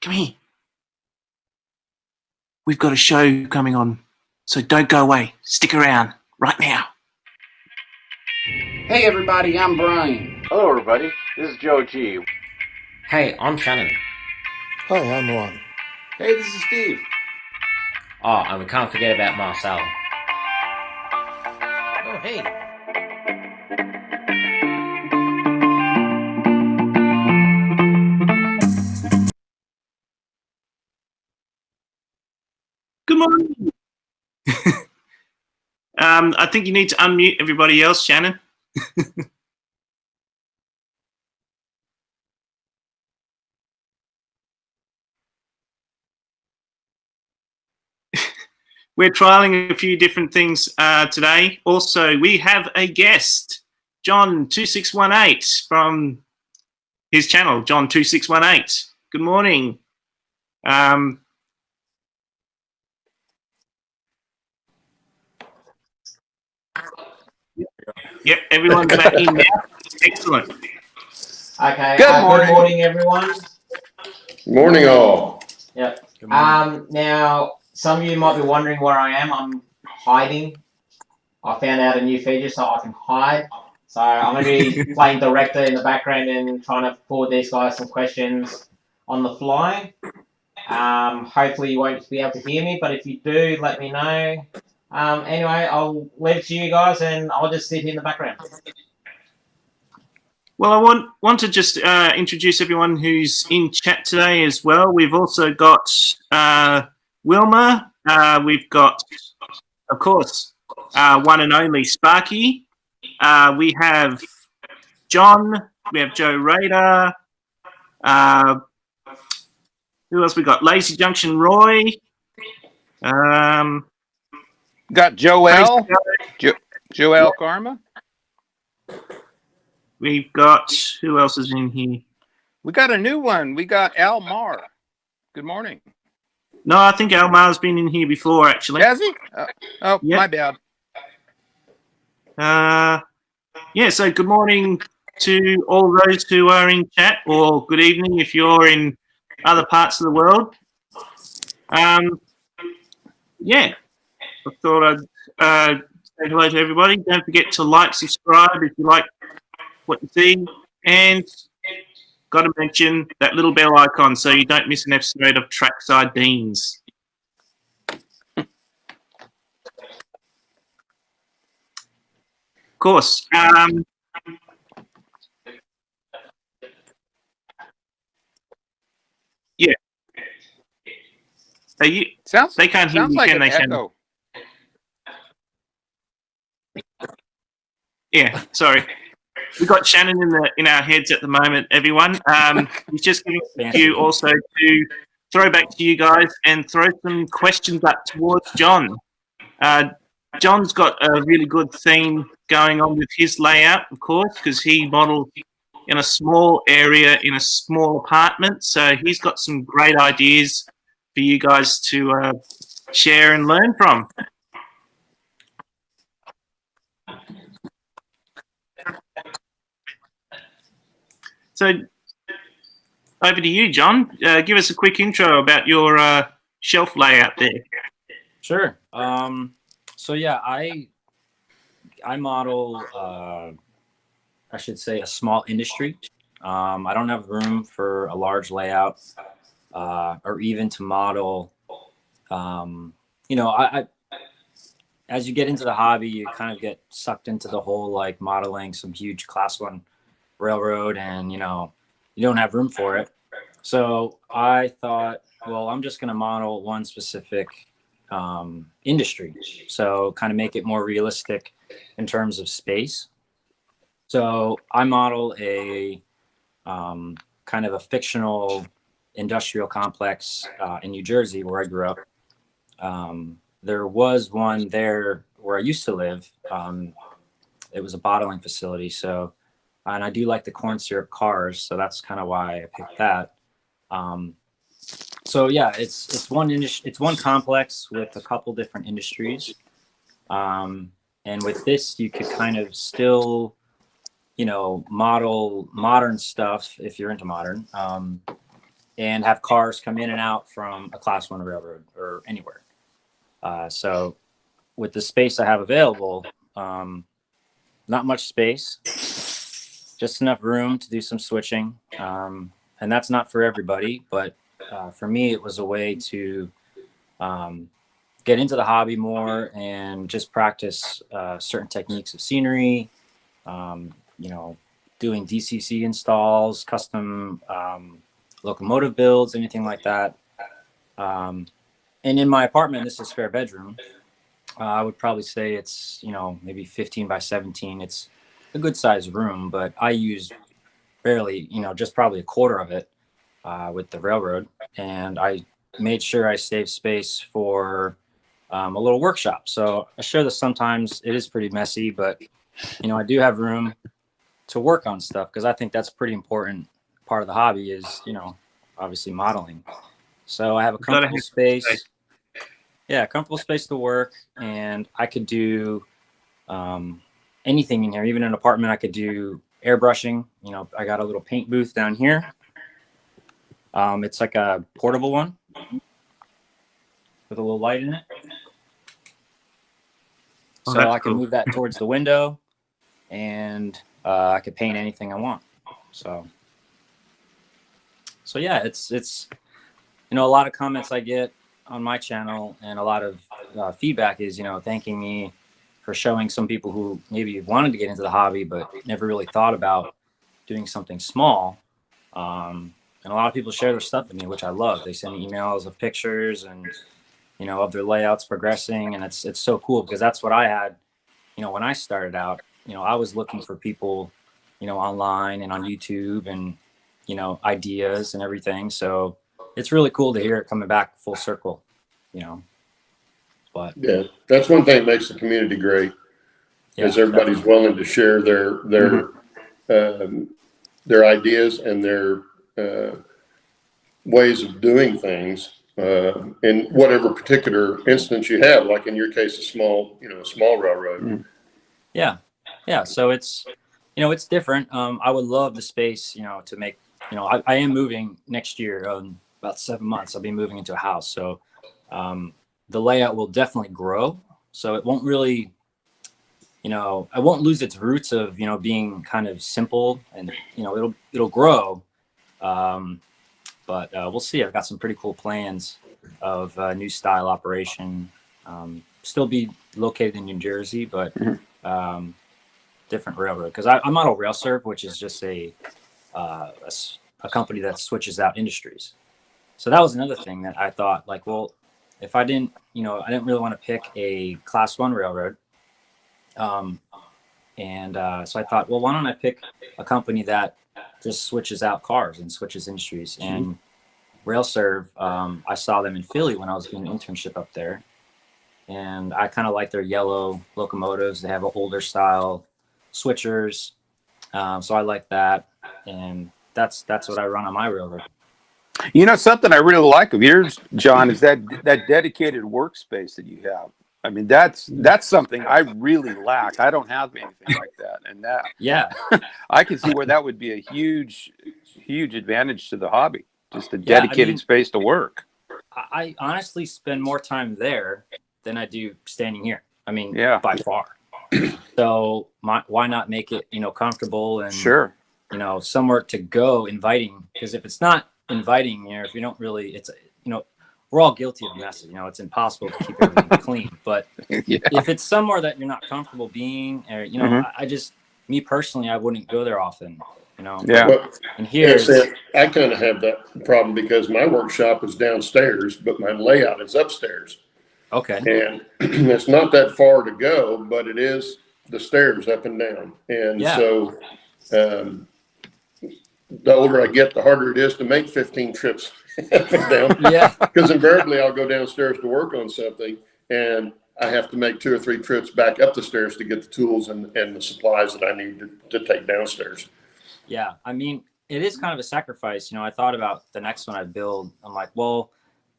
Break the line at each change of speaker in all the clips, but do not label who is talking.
come here. We've got a show coming on, so don't go away. Stick around right now.
Hey everybody, I'm Brian.
Hello everybody, this is Joe G.
Hey, I'm Shannon.
Hi, I'm Ron.
Hey, this is Steve.
Oh, and we can't forget about Marcel.
Oh, hey.
Good morning. I think you need to unmute everybody else, Shannon. We're trialing a few different things today. Also, we have a guest, John2618 from his channel, John2618. Good morning. Yep, everyone's back in now. Excellent.
Okay.
Good morning.
Good morning, everyone.
Morning all.
Yep. Now, some of you might be wondering where I am. I'm hiding. I found out a new feature so I can hide. So I'm going to be playing director in the background and trying to forward these guys some questions on the fly. Hopefully you won't be able to hear me, but if you do, let me know. Anyway, I'll leave it to you guys and I'll just sit here in the background.
Well, I want to just introduce everyone who's in chat today as well. We've also got Wilma. We've got, of course, one and only Sparky. We have John. We have Joe Rader. Who else we got? Lazy Junction Roy.
Got Joel. Joel Karma.
We've got, who else is in here?
We got a new one. We got Al Mar. Good morning.
No, I think Almar's been in here before, actually.
Has he? Oh,
Yep.
My bad.
Yeah, so good morning to all those who are in chat, or good evening if you're in other parts of the world. Yeah, I thought I'd say hello to everybody. Don't forget to like, subscribe if you like what you see, and got to mention that little bell icon so you don't miss an episode of Trackside Deans. Of course. Yeah. They can't hear you,
like
can they, Shannon?
echo.
Yeah, sorry. We've got Shannon in our heads at the moment, everyone. He's just giving you also to throw back to you guys and throw some questions up towards John. John's got a really good theme going on with his layout, of course, because he modeled in a small area in a small apartment. So he's got some great ideas for you guys to share and learn from. So over to you, John. Give us a quick intro about your shelf layout there.
Sure. So yeah, I model, I should say, a small industry. I don't have room for a large layout, or even to model. You know, I as you get into the hobby, you kind of get sucked into the whole like modeling some huge Class 1 railroad, and you know, you don't have room for it. So I thought, well, I'm just going to model one specific industry, so kind of make it more realistic in terms of space. So I model a kind of a fictional industrial complex in New Jersey where I grew up. There was one there where I used to live. It was a bottling facility. So, and I do like the corn syrup cars, so that's kind of why I picked that. So yeah, it's one industry, it's one complex with a couple different industries. And with this, you could kind of still, you know, model modern stuff if you're into modern, and have cars come in and out from a Class 1 railroad or anywhere. So with the space I have available, not much space, just enough room to do some switching. And that's not for everybody, but for me, it was a way to get into the hobby more and just practice certain techniques of scenery, doing DCC installs, custom locomotive builds, anything like that. And in my apartment, this is a spare bedroom. I would probably say it's, maybe 15 by 17. It's a good sized room, but I use barely, just probably a quarter of it with the railroad. And I made sure I saved space for a little workshop. So I share this sometimes. It is pretty messy, but, I do have room to work on stuff because I think that's a pretty important part of the hobby is, obviously modeling. So I have a comfortable space. Yeah, comfortable space to work, and I could do anything in here. Even in an apartment, I could do airbrushing. I got a little paint booth down here. It's like a portable one with a little light in it.
Oh,
So I can
cool.
move that towards the window, and I could paint anything I want. So yeah, it's a lot of comments I get on my channel and a lot of feedback is, thanking me for showing some people who maybe wanted to get into the hobby, but never really thought about doing something small. And a lot of people share their stuff with me, which I love. They send me emails of pictures and, of their layouts progressing. And it's so cool because that's what I had, when I started out, I was looking for people, online and on YouTube and, ideas and everything. So it's really cool to hear it coming back full circle, but
yeah, that's one thing that makes the community great is everybody's willing to share their ideas and their ways of doing things in whatever particular instance you have, like in your case, a small railroad.
Yeah. So it's, it's different. I would love the space, to make, I am moving next year. About 7 months, I'll be moving into a house. So the layout will definitely grow. So it won't really, I won't lose its roots of, being kind of simple and, it'll grow. But we'll see. I've got some pretty cool plans of new style operation. Still be located in New Jersey, but different railroad. Because I model RailServe, which is just a company that switches out industries. So that was another thing that I thought, like, well, if I didn't, I didn't really want to pick a Class 1 railroad. So I thought, well, why don't I pick a company that just switches out cars and switches industries? And RailServe, I saw them in Philly when I was doing an internship up there. And I kind of like their yellow locomotives. They have an older style switchers. So I like that. And that's what I run on my railroad.
Something I really like of yours, John, is that dedicated workspace that you have. I mean, that's something I really lack. I don't have anything like that, and that I can see where that would be a huge advantage to the hobby. Just a dedicated space to work.
I honestly spend more time there than I do standing here. I mean, by far. So why not make it comfortable and somewhere to go, inviting? Because if it's not inviting, if you don't really, it's we're all guilty of messes. It's impossible to keep everything clean. But if it's somewhere that you're not comfortable being, or I just, me personally, I wouldn't go there often. And here,
I kind of have that problem because my workshop is downstairs, but my layout is upstairs.
Okay.
And it's not that far to go, but it is the stairs up and down. And so the older I get, the harder it is to make 15 trips up and down.
Yeah.
Because invariably I'll go downstairs to work on something and I have to make 2 or 3 trips back up the stairs to get the tools and the supplies that I need to take downstairs.
Yeah. I mean, it is kind of a sacrifice. I thought about the next one I build. I'm like, well,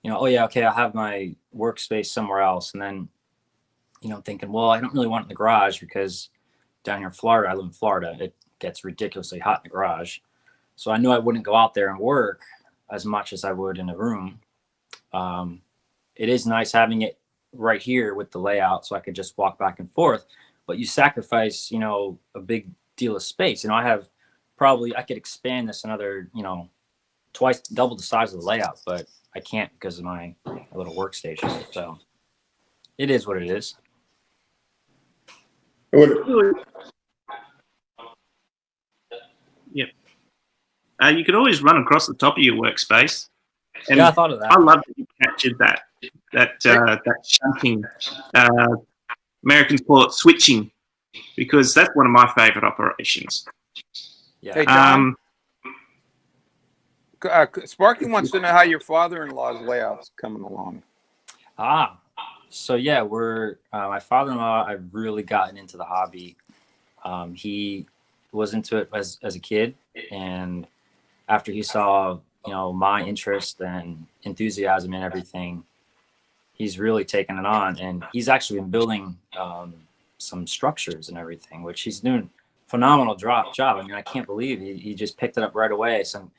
okay, I'll have my workspace somewhere else. And then, thinking, well, I don't really want it in the garage because down here in Florida, I live in Florida, it gets ridiculously hot in the garage. So I knew I wouldn't go out there and work. as much as I would in a room. It is nice having it right here with the layout, so I could just walk back and forth. But you sacrifice, a big deal of space. I could expand this another, twice, double the size of the layout, but I can't because of my little workstation. So it is what it is.
Yep. You could always run across the top of your workspace. And
Yeah, I thought of that.
I love that you captured that shunting. Americans call it switching, because that's one of my favorite operations.
Yeah.
Hey, John. Sparky wants to know how your father-in-law's layout's coming along.
So yeah, my father-in-law, I've really gotten into the hobby. He was into it as a kid, and after he saw, my interest and enthusiasm and everything, he's really taken it on, and he's actually been building some structures and everything, which he's doing a phenomenal job. I mean, I can't believe he just picked it up right away. Some,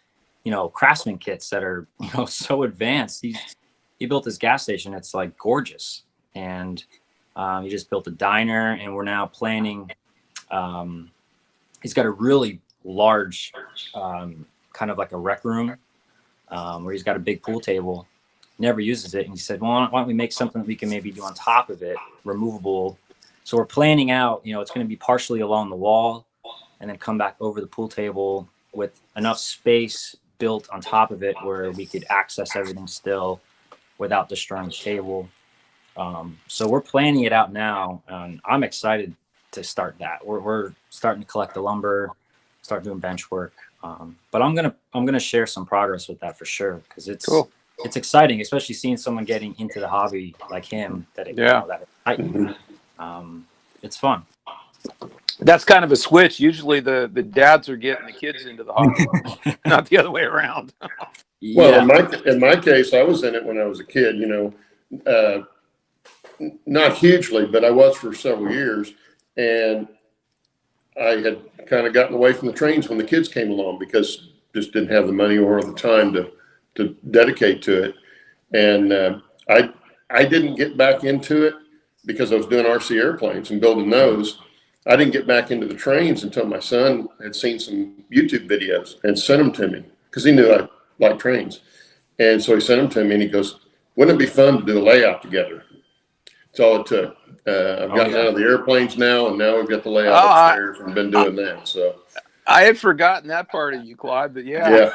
craftsman kits that are, so advanced. He built this gas station. It's like gorgeous. And he just built a diner, and we're now planning. He's got a really large, kind of like a rec room, where he's got a big pool table. Never uses it. And he said, well, why don't we make something that we can maybe do on top of it, removable. So we're planning out, it's going to be partially along the wall and then come back over the pool table with enough space built on top of it where we could access everything still without destroying the table. So we're planning it out now, and I'm excited to start that. We're starting to collect the lumber, start doing bench work. But I'm gonna share some progress with that for sure, because it's cool. It's exciting, especially seeing someone getting into the hobby like him. It's fun.
That's kind of a switch. Usually the dads are getting the kids into the hobby, not the other way around.
Well, in my case, I was in it when I was a kid, not hugely, but I was for several years. And I had kind of gotten away from the trains when the kids came along, because just didn't have the money or the time to dedicate to it. And I didn't get back into it because I was doing RC airplanes and building those. I didn't get back into the trains until my son had seen some YouTube videos and sent them to me, because he knew I liked trains. And so he sent them to me, and he goes, wouldn't it be fun to do a layout together? That's all it took. I've gotten out of the airplanes now, and now we've got the layout upstairs and been doing that. So
I had forgotten that part of you, Clive, but yeah.
Yeah.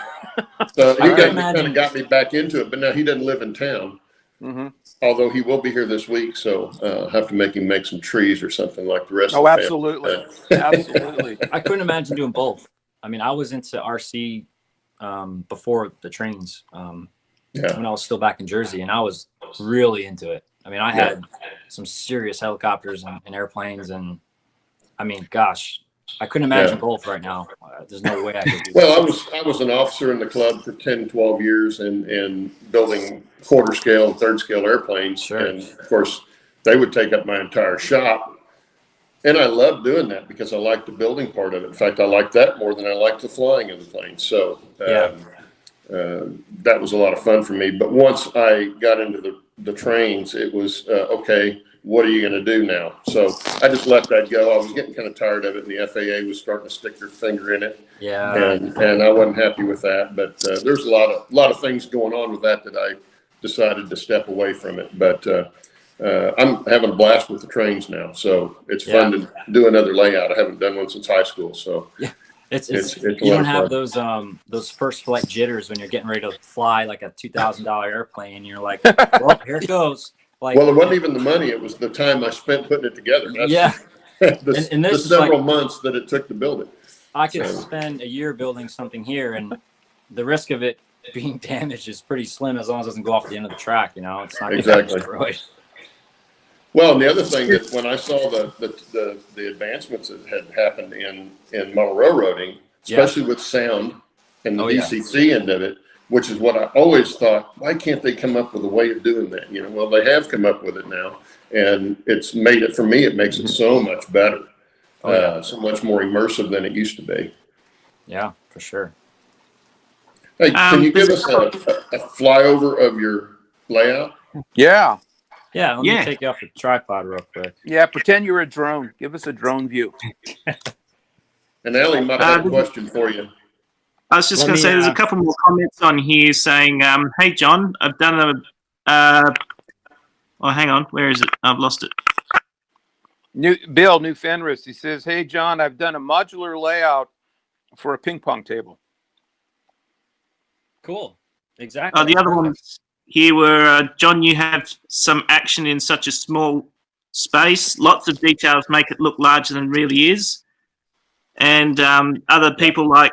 So he kind of got me back into it, but now he doesn't live in town. Mm-hmm. Although he will be here this week, so I'll have to make him make some trees or something like the rest of the family.
Absolutely. Absolutely.
I couldn't imagine doing both. I mean, I was into RC before the trains when I was still back in Jersey, and I was really into it. I mean, I had some serious helicopters and airplanes, and I mean, gosh, I couldn't imagine both right now. There's no way I could do that.
I was an officer in the club for 10, 12 years and building quarter scale, third scale airplanes.
Sure.
And of course, they would take up my entire shop. And I loved doing that because I liked the building part of it. In fact, I liked that more than I liked the flying of the plane. So that was a lot of fun for me. But once I got into the trains, it was, okay, what are you going to do now? So I just let that go. I was getting kind of tired of it, and the FAA was starting to stick their finger in it.
Yeah.
And I wasn't happy with that. But there's a lot of things going on with that I decided to step away from it. But I'm having a blast with the trains now. So it's fun to do another layout. I haven't done one since high school. So
it's you don't have those first flight jitters when you're getting ready to fly like a $2,000 airplane, and you're like, well, here it goes. Like,
well, it wasn't even the money; it was the time I spent putting it together. That's the several months that it took to build it.
I could spend a year building something here, and the risk of it being damaged is pretty slim as long as it doesn't go off the end of the track. It's not going to get destroyed.
Well, and the other thing that when I saw the advancements that had happened in model railroading, especially with sound and the DCC end of it, which is what I always thought, why can't they come up with a way of doing that? Well, they have come up with it now, and it's made it, for me, it makes it so much better, so much more immersive than it used to be.
Yeah, for sure.
Hey, can you give us a flyover of your layout?
Yeah.
Yeah, let me
Yeah.
take you off the tripod real quick.
Yeah. Pretend you're a drone. Give us a drone view.
And Ellie might have a question for you.
I was just
Let
going to
me,
say, there's a couple more comments on here saying, "Hey John, I've done a." Oh, hang on, where is it? I've lost it.
New Fenris. He says, "Hey John, I've done a modular layout for a ping pong table."
Cool. Exactly.
The other
Perfect.
ones here were, John, you have some action in such a small space. Lots of details make it look larger than it really is. And other people like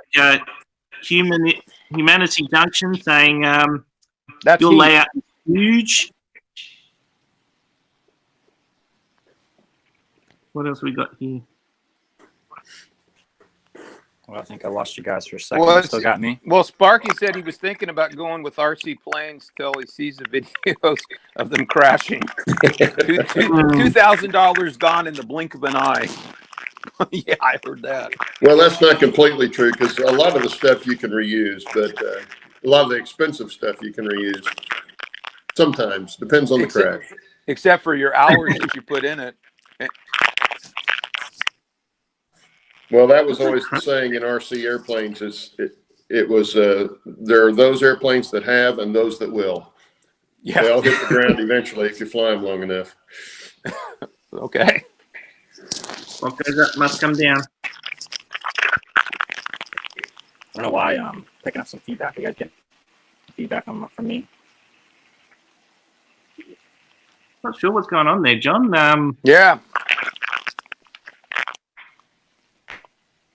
Humanity Junction saying
That's
your
Heath.
layout is huge. What else we got here?
Well, I think I lost you guys for a second.
Well,
You still got me?
Well, Sparky said he was thinking about going with RC planes till he sees the videos of them crashing. $2,000 gone in the blink of an eye. Yeah, I heard that.
Well, that's not completely true because a lot of the stuff you can reuse, but a lot of the expensive stuff you can reuse. Sometimes depends on the crash.
Except for your hours that you put in it.
Well, that was always the saying in RC airplanes. It was there are those airplanes that have and those that will.
Yeah.
They all hit the ground eventually if you fly them long enough.
Okay.
What goes up must come down.
I don't know why I'm picking up some feedback. You guys get feedback from me.
Not sure what's going on there, John.
Yeah.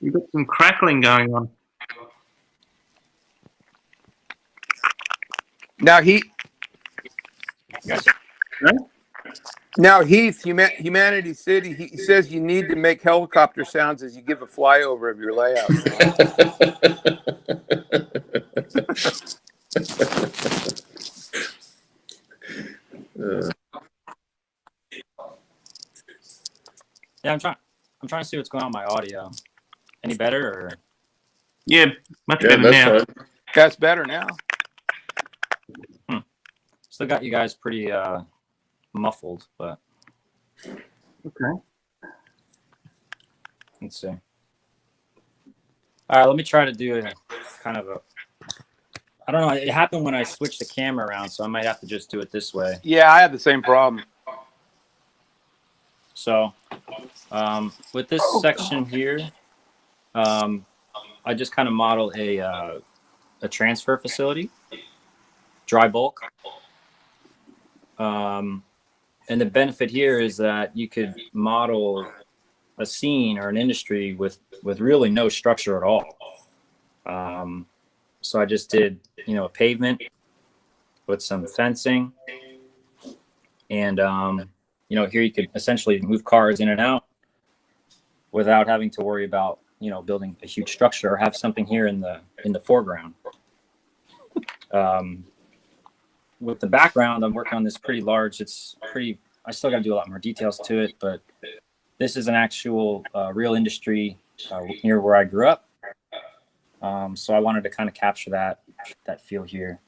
You've got some crackling going on.
Now Heath, Humanity City, he says you need to make helicopter sounds as you give a flyover of your layout.
Yeah, I'm trying to see what's going on with my audio. Any better or?
Yeah, much
Yeah,
better
that's
now.
fine.
That's better now.
Still got you guys pretty muffled, but
Okay.
let's see. All right, let me try to do a kind of a. I don't know. It happened when I switched the camera around, so I might have to just do it this way.
Yeah, I have the same problem.
So, with this section here, I just kind of model a transfer facility, dry bulk. And the benefit here is that you could model a scene or an industry with really no structure at all. So I just did, a pavement with some fencing, and here you could essentially move cars in and out without having to worry about building a huge structure or have something here in the foreground. With the background, I'm working on this pretty large. I still got to do a lot more details to it, but this is an actual real industry near where I grew up. So I wanted to kind of capture that feel here.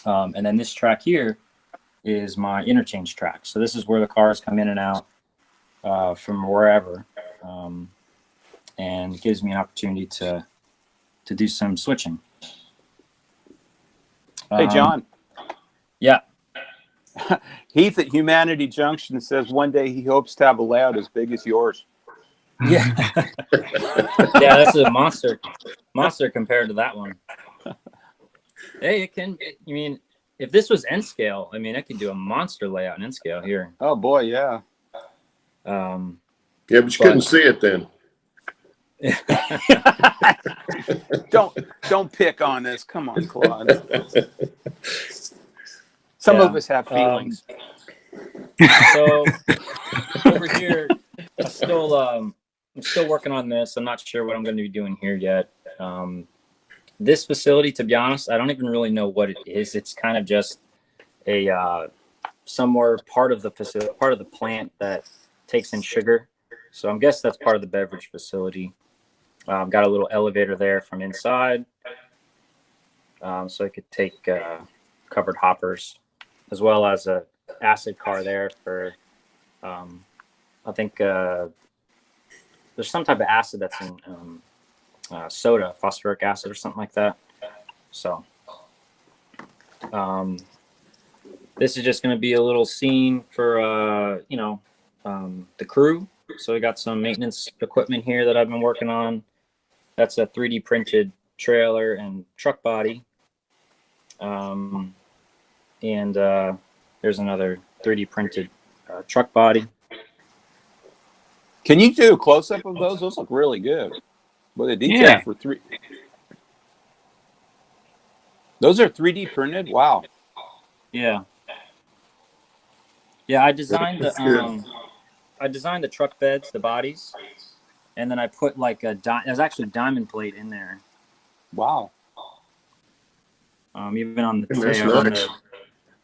And then this track here is my interchange track. So this is where the cars come in and out from wherever, and it gives me an opportunity to do some switching.
Hey, John.
Yeah.
Heath at Humanity Junction says one day he hopes to have a layout as big as yours.
Yeah. Yeah, that's a monster compared to that one. Hey, if this was N scale, I could do a monster layout in N scale here.
Oh boy, yeah.
Yeah, but you couldn't see it then.
Don't pick on us. Come on, Claude. Some of us have feelings.
So over here, I'm still working on this. I'm not sure what I'm going to be doing here yet. This facility, to be honest, I don't even really know what it is. It's kind of just a somewhere part of the facility, part of the plant that takes in sugar. So I'm guessing that's part of the beverage facility. Got a little elevator there from inside. so it could take covered hoppers, as well as a acid car there for, I think there's some type of acid that's in soda, phosphoric acid or something like that. So this is just going to be a little scene for, the crew. So we got some maintenance equipment here that I've been working on. That's a 3D printed trailer and truck body. And there's another 3D printed truck body.
Can you do a close up of those? Those look really good. Well, the details
Yeah.
for 3. Those are 3D printed. Wow.
Yeah. Yeah, I designed
That's good.
the truck beds, the bodies, and then I put like there's actually diamond plate in there.
Wow.
Even on the
That's
tail, on
nice.
the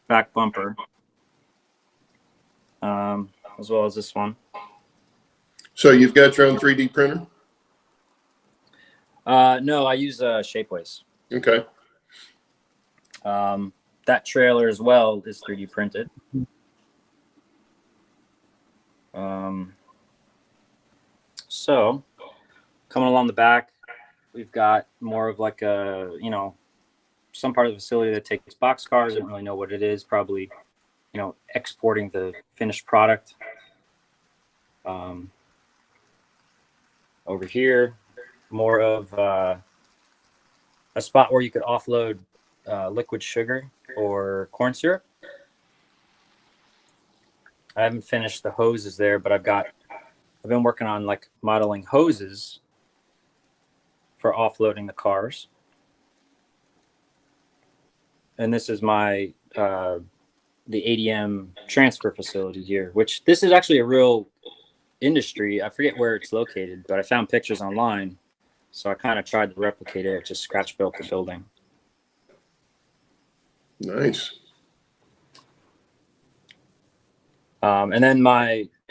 back bumper, as well as this one.
So you've got your own 3D printer?
No, I use Shapeways.
Okay.
That trailer as well is 3D printed. So coming along the back, we've got more of like a, some part of the facility that takes box cars. I don't really know what it is. Probably, exporting the finished product. Over here, more of a spot where you could offload liquid sugar or corn syrup. I haven't finished the hoses there, but I've been working on like modeling hoses for offloading the cars. And this is my the ADM transfer facility here, which this is actually a real industry. I forget where it's located, but I found pictures online, so I kind of tried to replicate it. Just scratch built the building.
Nice.
And then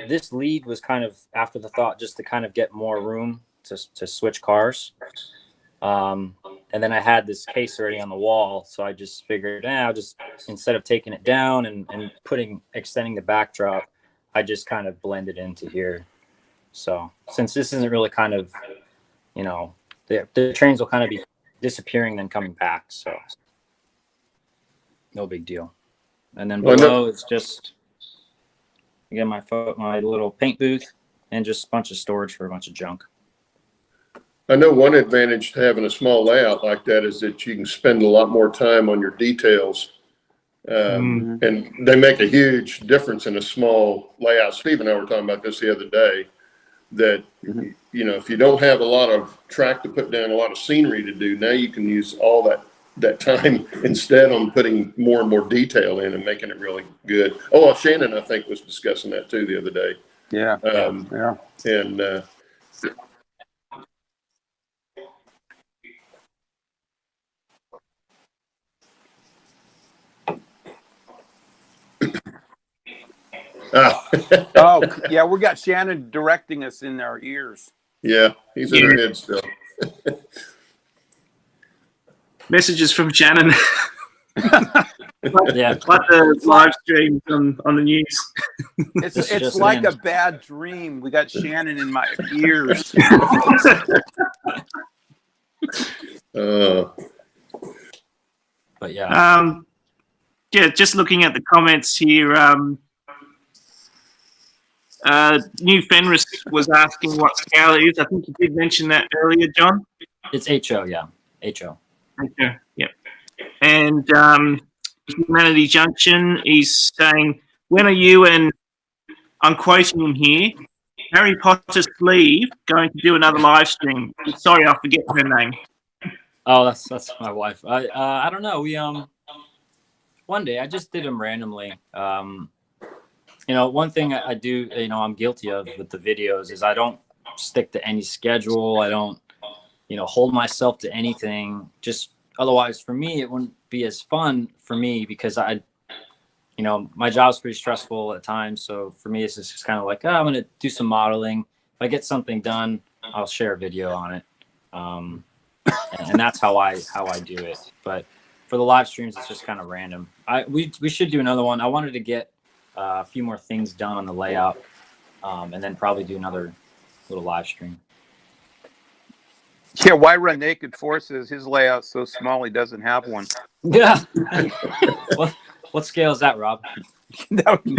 this lead was kind of after the thought, just to kind of get more room to switch cars. And then I had this case already on the wall, so I just figured, I'll just, instead of taking it down and extending the backdrop, I just kind of blended into here. So since this isn't really kind of, the trains will kind of be disappearing then coming back, so no big deal. And then below it's just, again, my little paint booth and just a bunch of storage for a bunch of junk.
I know one advantage to having a small layout like that is that you can spend a lot more time on your details. And they make a huge difference in a small layout. Steve and I were talking about this the other day, that, if you don't have a lot of track to put down, a lot of scenery to do, now you can use all that time instead on putting more and more detail in and making it really good. Oh, well, Shannon, I think, was discussing that too the other day.
Yeah. Yeah.
And,
Oh, yeah. We got Shannon directing us in our ears.
yeah, he's in our head still.
Messages from Shannon.
Yeah.
Like the live streams on the news.
It's like a bad dream. We got Shannon in my ears.
But yeah.
Yeah, just looking at the comments here, New Fenris was asking what scale it is. I think you did mention that earlier, John.
It's HO, yeah. HO.
Okay, yep. And Humanity Junction is saying, when are you and, I'm quoting him here, Harry Potter Sleeve going to do another live stream? Sorry, I forget her name.
Oh, that's my wife. I don't know. We one day I just did them randomly. One thing I do, I'm guilty of with the videos is I don't stick to any schedule. I don't, hold myself to anything. Just otherwise, for me, it wouldn't be as fun for me because my job's pretty stressful at times. So for me, it's just kind of like, I'm going to do some modeling. If I get something done, I'll share a video on it. And that's how I do it. But for the live streams, it's just kind of random. We should do another one. I wanted to get a few more things done on the layout, and then probably do another little live stream.
Yeah, why run Naked Forces? His layout's so small he doesn't have one.
Yeah. What scale is that, Rob?
That would be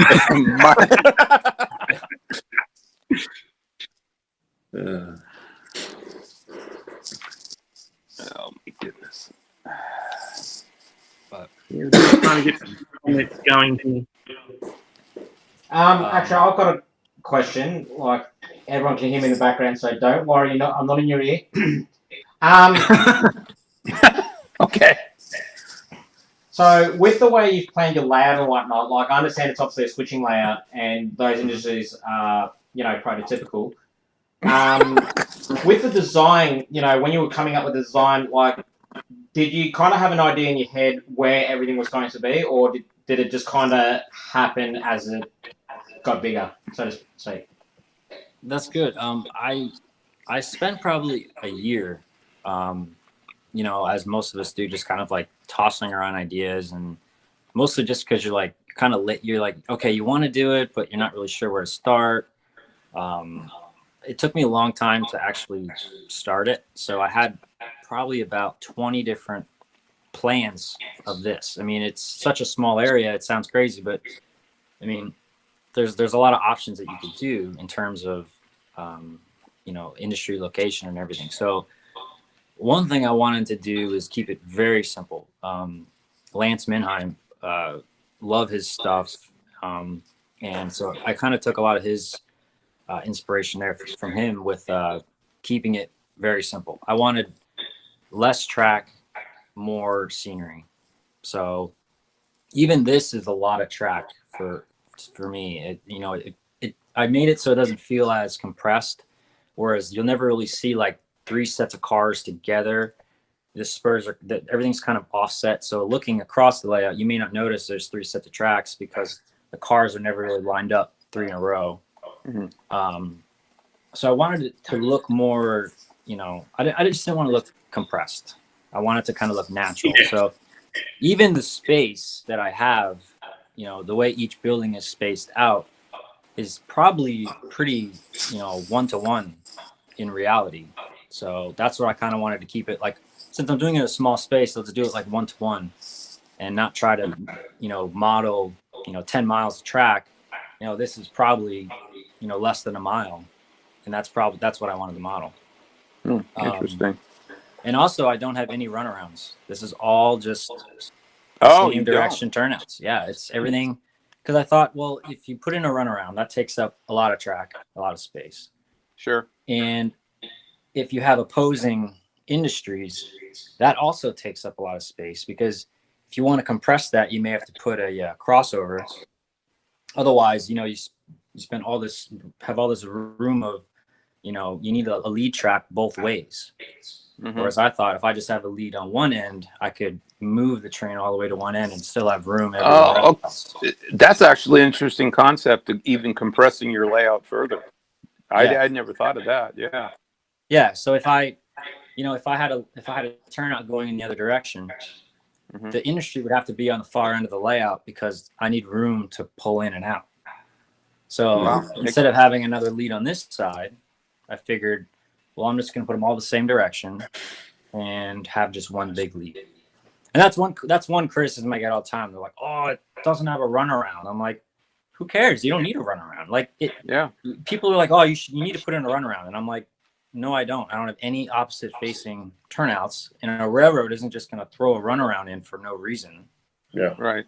oh my goodness.
But
Yeah, just trying to get some comments going here.
Actually, I've got a question. Like, everyone can hear me in the background, so don't worry. I'm not in your ear.
Okay.
So, with the way you've planned your layout and whatnot, like, I understand it's obviously a switching layout, and those industries are, prototypical. With the design, when you were coming up with the design, like, did you kind of have an idea in your head where everything was going to be, or did it just kind of happen as it got bigger, so to speak?
that's good. I spent probably a year, as most of us do, just kind of like tossing around ideas, and mostly just because you're like kind of lit. You're like, okay, you want to do it, but you're not really sure where to start. It took me a long time to actually start it, so I had probably about 20 different plans of this. I mean, it's such a small area. It sounds crazy, but I mean, there's a lot of options that you could do in terms of industry location and everything. So one thing I wanted to do is keep it very simple. Lance Minheim, love his stuff, and so I kind of took a lot of his inspiration there from him with keeping it very simple. I wanted less track, more scenery. So even this is a lot of track for me. I made it so it doesn't feel as compressed, whereas you'll never really see like 3 sets of cars together. The spurs everything's kind of offset. So looking across the layout, you may not notice there's 3 sets of tracks because the cars are never really lined up 3 in a row. Mm-hmm. So I wanted it to look more, I just didn't want to look compressed. I wanted to kind of look natural. Yeah. So even the space that I have, the way each building is spaced out is probably pretty, 1-to-1 in reality. So that's what I kind of wanted to keep it like. Since I'm doing it in a small space, let's do it like 1-to-1 and not try to, model, 10 miles of track. This is probably, less than a mile. And that's what I wanted to model.
Interesting.
And also, I don't have any runarounds. This is all just same direction turnouts. Yeah, it's everything. Because I thought, well, if you put in a runaround, that takes up a lot of track, a lot of space.
Sure.
And if you have opposing industries, that also takes up a lot of space, because if you want to compress that, you may have to put a crossover. Otherwise, you spend all this room of, you need a lead track both ways. Mm-hmm. Whereas I thought if I just have a lead on one end, I could move the train all the way to one end and still have room everywhere else.
That's actually an interesting concept of even compressing your layout further. Yeah. I never thought of that. Yeah.
Yeah. So if I had a turnout going in the other direction, mm-hmm. the industry would have to be on the far end of the layout because I need room to pull in and out. So instead of having another lead on this side, I figured, well, I'm just going to put them all the same direction and have just one big lead. And that's one criticism I get all the time. They're like, oh, it doesn't have a runaround. I'm like, who cares? You don't need a runaround. Like people are like, oh, you need to put in a runaround. And I'm like, no, I don't. I don't have any opposite facing turnouts. And a railroad isn't just going to throw a runaround in for no reason.
Yeah.
Right.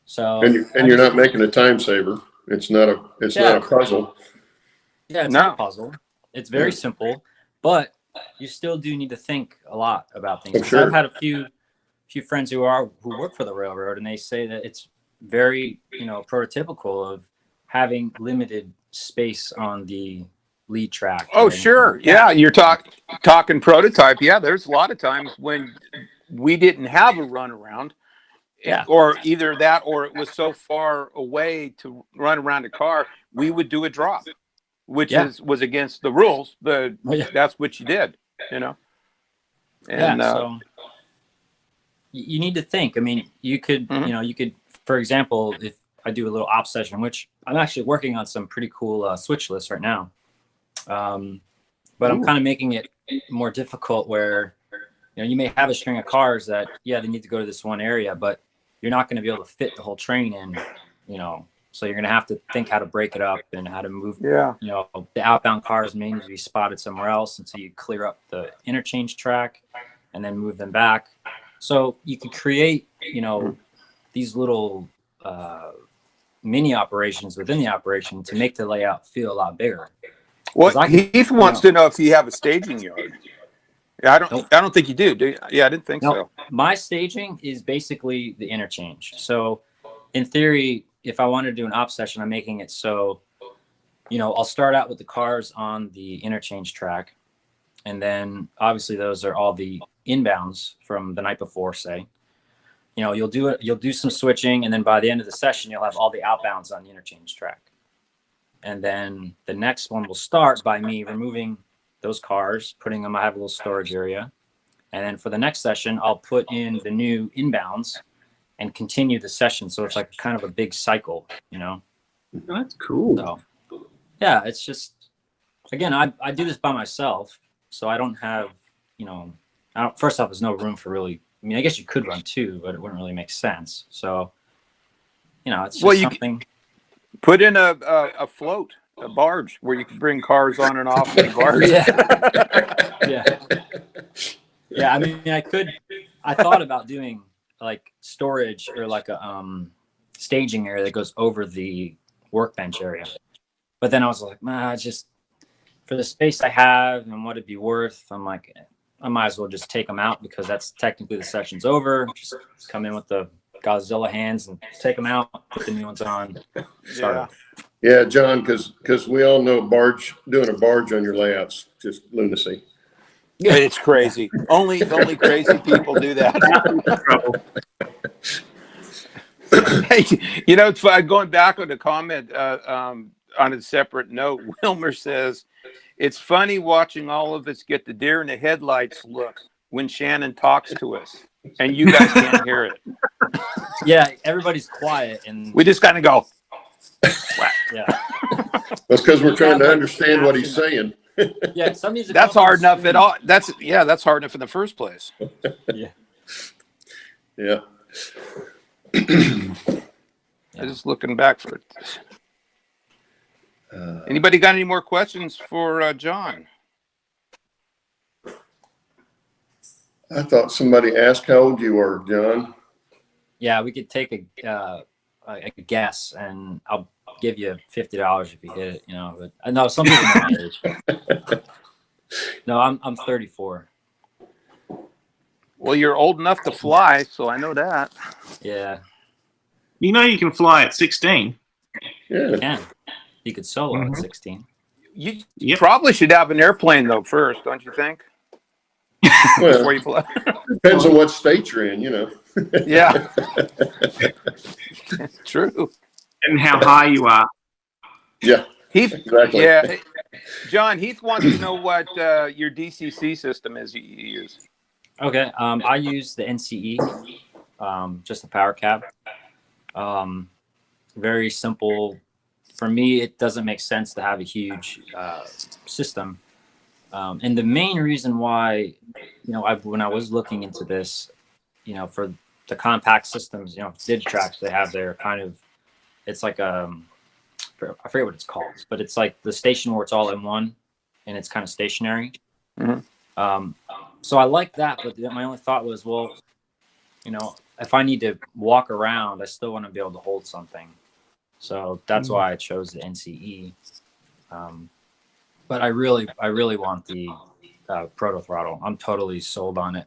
So
and you're not making a time saver. It's not a puzzle.
Yeah, it's not a puzzle. It's very simple, but you still do need to think a lot about things.
Sure.
I've had a few friends who work for the railroad, and they say that it's very, prototypical of having limited space on the lead track.
Oh, sure. Yeah, you're talking prototype. Yeah, there's a lot of times when we didn't have a runaround. Yeah. Or either that, or it was so far away to run around a car, we would do a drop, which was against the rules, but that's what you did, And,
you need to think. I mean, you could, you could, for example, if I do a little op session, which I'm actually working on some pretty cool switch lists right now. But I'm kind of making it more difficult where, you may have a string of cars that, they need to go to this one area, but you're not going to be able to fit the whole train in, so you're going to have to think how to break it up and how to move, the outbound cars may need to be spotted somewhere else until you clear up the interchange track and then move them back. So you could create, these little mini operations within the operation to make the layout feel a lot bigger.
Well, Heath wants to know if you have a staging yard. I don't think you do. Do you? Yeah, I didn't think so.
My staging is basically the interchange. So in theory, if I wanted to do an op session, I'm making it so, I'll start out with the cars on the interchange track. And then obviously those are all the inbounds from the night before, say. You'll do some switching, and then by the end of the session, you'll have all the outbounds on the interchange track. And then the next one will start by me removing those cars, putting them, I have a little storage area. And then for the next session, I'll put in the new inbounds and continue the session. So it's like kind of a big cycle,
That's cool.
So, yeah, it's just, again, I do this by myself. So I don't have, first off, there's no room for really, I guess you could run two, but it wouldn't really make sense. So, it's just something.
Put in a float, a barge where you can bring cars on and off the barge.
Yeah. I mean, I thought about doing like storage or like a staging area that goes over the workbench area. But then I was like, just for the space I have and what it'd be worth, I'm like, I might as well just take them out because that's technically the session's over. Just come in with the Godzilla hands and take them out, put the new ones on.
Yeah, John, because we all know doing a barge on your layout's just lunacy.
Yeah, it's crazy. Only crazy people do that. Hey, it's going back on the comment on a separate note. Wilmer says, it's funny watching all of us get the deer in the headlights look when Shannon talks to us, and you guys can't hear it.
Yeah, everybody's quiet, and
we just kind of go.
Yeah,
that's because we're trying to understand what he's saying.
Yeah,
that's hard enough at all. That's hard enough in the first place.
Yeah.
I'm just looking back for it. Anybody got any more questions for John?
I thought somebody asked how old you are, John.
Yeah, we could take a guess, and I'll give you $50 if you hit it. But I know some people know my age. No, I'm 34.
Well, you're old enough to fly, so I know that.
Yeah.
You can fly at 16.
Yeah.
You can. You could solo at 16.
You probably should have an airplane, though, first, don't you think?
Well,
Before you fly.
Depends on what state you're in,
Yeah. True.
And how high you are.
Yeah.
Heath,
exactly.
Yeah. John, Heath wants to know what your DCC system is you use.
Okay. I use the NCE, just the power cab. Very simple. For me, it doesn't make sense to have a huge system. And the main reason why, when I was looking into this, for the compact systems, Digitrax, they have their kind of, it's like I forget what it's called, but it's like the station where it's all in one and it's kind of stationary. Mm-hmm. So I like that, but my only thought was, well, if I need to walk around, I still want to be able to hold something. So that's why I chose the NCE. But I really want the proto throttle. I'm totally sold on it.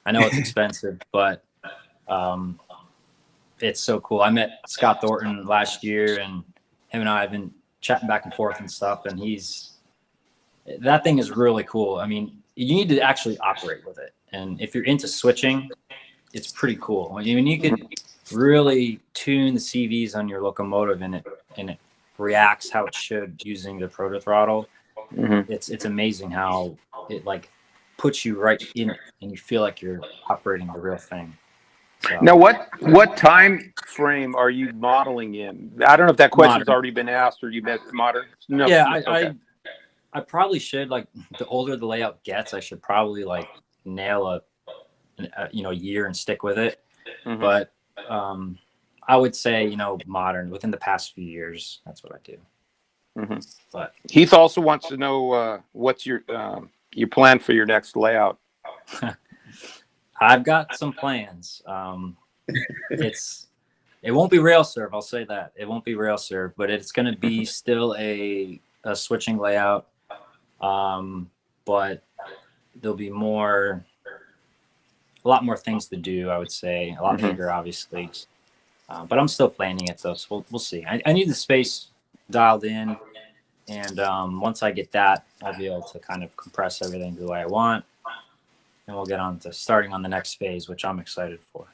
I know it's expensive, but it's so cool. I met Scott Thornton last year, and him and I have been chatting back and forth and stuff. And that thing is really cool. I mean, you need to actually operate with it. And if you're into switching, it's pretty cool. I mean, you can really tune the CVs on your locomotive, and it reacts how it should using the proto throttle. Mm-hmm. It's amazing how it like puts you right in it, and you feel like you're operating the real thing. So,
Now, what time frame are you modeling in? I don't know if that question's
Modern.
already been asked or you meant modern. No.
yeah,
Okay.
I probably should, like, the older the layout gets, I should probably like nail a year and stick with it.
Mhm.
But I would say, modern within the past few years. That's what I do.
Mhm.
But
Heath also wants to know what's your plan for your next layout.
I've got some plans. It won't be rail serve. I'll say that it won't be rail serve, but it's going to be still a switching layout. But there'll be a lot more things to do. I would say a lot bigger, obviously. But I'm still planning it though, so we'll see. I need the space dialed in, and once I get that, I'll be able to kind of compress everything the way I want, and we'll get on to starting on the next phase, which I'm excited for.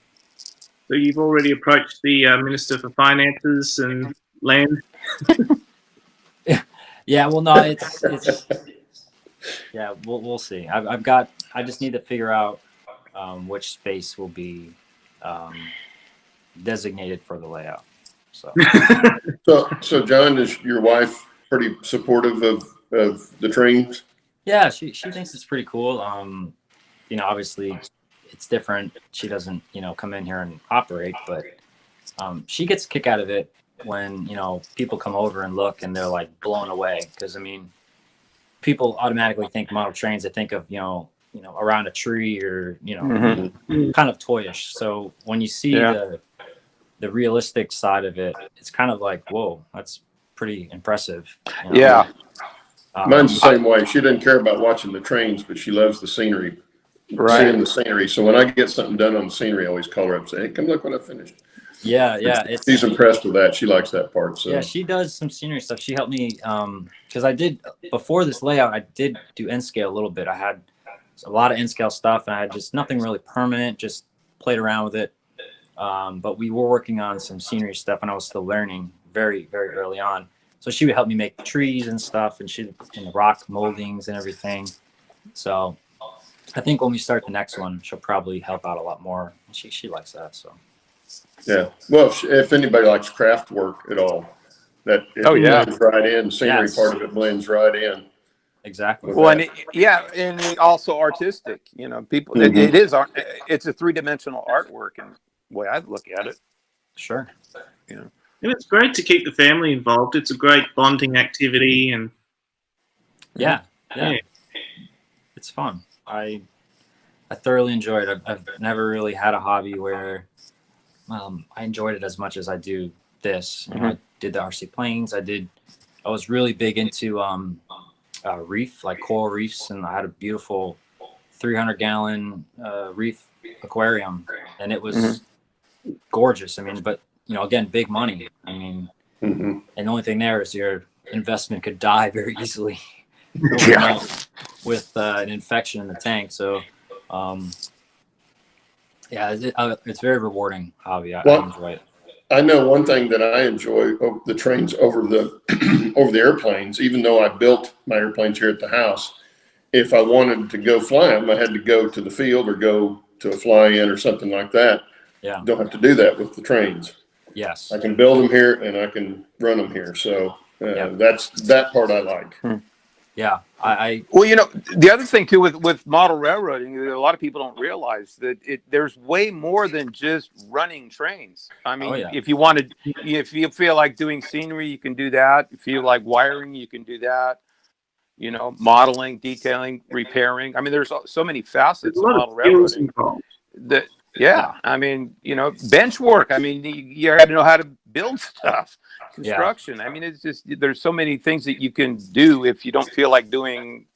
So you've already approached the Minister for Finances and Land.
Yeah, well, no, it's yeah, we'll see. I just need to figure out which space will be designated for the layout. So
So John, is your wife pretty supportive of the trains?
yeah, she thinks it's pretty cool. Obviously it's different. She doesn't, come in here and operate, but she gets a kick out of it when, people come over and look and they're like blown away. Cause I mean, people automatically think model trains. They think of, around a tree or, kind of toyish. So when you see the realistic side of it, it's kind of like, whoa, that's pretty impressive.
Yeah.
Mine's the same way. She doesn't care about watching the trains, but she loves the scenery.
Right.
Seeing the scenery. So when I get something done on the scenery, I always call her up and say, hey, come look what I finished.
Yeah.
She's impressed with that. She likes that part. So
yeah, she does some scenery stuff. She helped me because I did before this layout. I did do N scale a little bit. I had a lot of N scale stuff, and I had just nothing really permanent. Just played around with it. But we were working on some scenery stuff, and I was still learning very, very early on. So she would help me make the trees and stuff, and the rock moldings and everything. So I think when we start the next one, she'll probably help out a lot more. She likes that. So
yeah. Well, if anybody likes craft work at all, that it blends right in. Scenery part of it blends right in.
Exactly.
Well, and and also artistic. People. It's a three-dimensional artwork, and the way I look at it.
Sure.
And it's great to keep the family involved. It's a great bonding activity, and
yeah. It's fun. I thoroughly enjoyed it. I've never really had a hobby where I enjoyed it as much as I do this. I did the RC planes. I was really big into reef, like coral reefs, and I had a beautiful 300-gallon reef aquarium, and it was gorgeous. I mean, but again, big money. I mean, and the only thing there is your investment could die very easily with an infection in the tank. So it's very rewarding hobby. I enjoy it.
I know one thing that I enjoy the trains over the over the airplanes. Even though I built my airplanes here at the house, if I wanted to go fly them, I had to go to the field or go to a fly-in or something like that.
Yeah,
don't have to do that with the trains.
Yes,
I can build them here and I can run them here. So that's that part I like.
Yeah,
Well, the other thing too with model railroading, a lot of people don't realize that there's way more than just running trains. I mean, if you feel like doing scenery, you can do that. If you like wiring, you can do that. Modeling, detailing, repairing. I mean, there's so many facets of model railroading. I mean, bench work. I mean, you got to know how to build stuff. Construction. I mean, it's just there's so many things that you can do if you don't feel like doing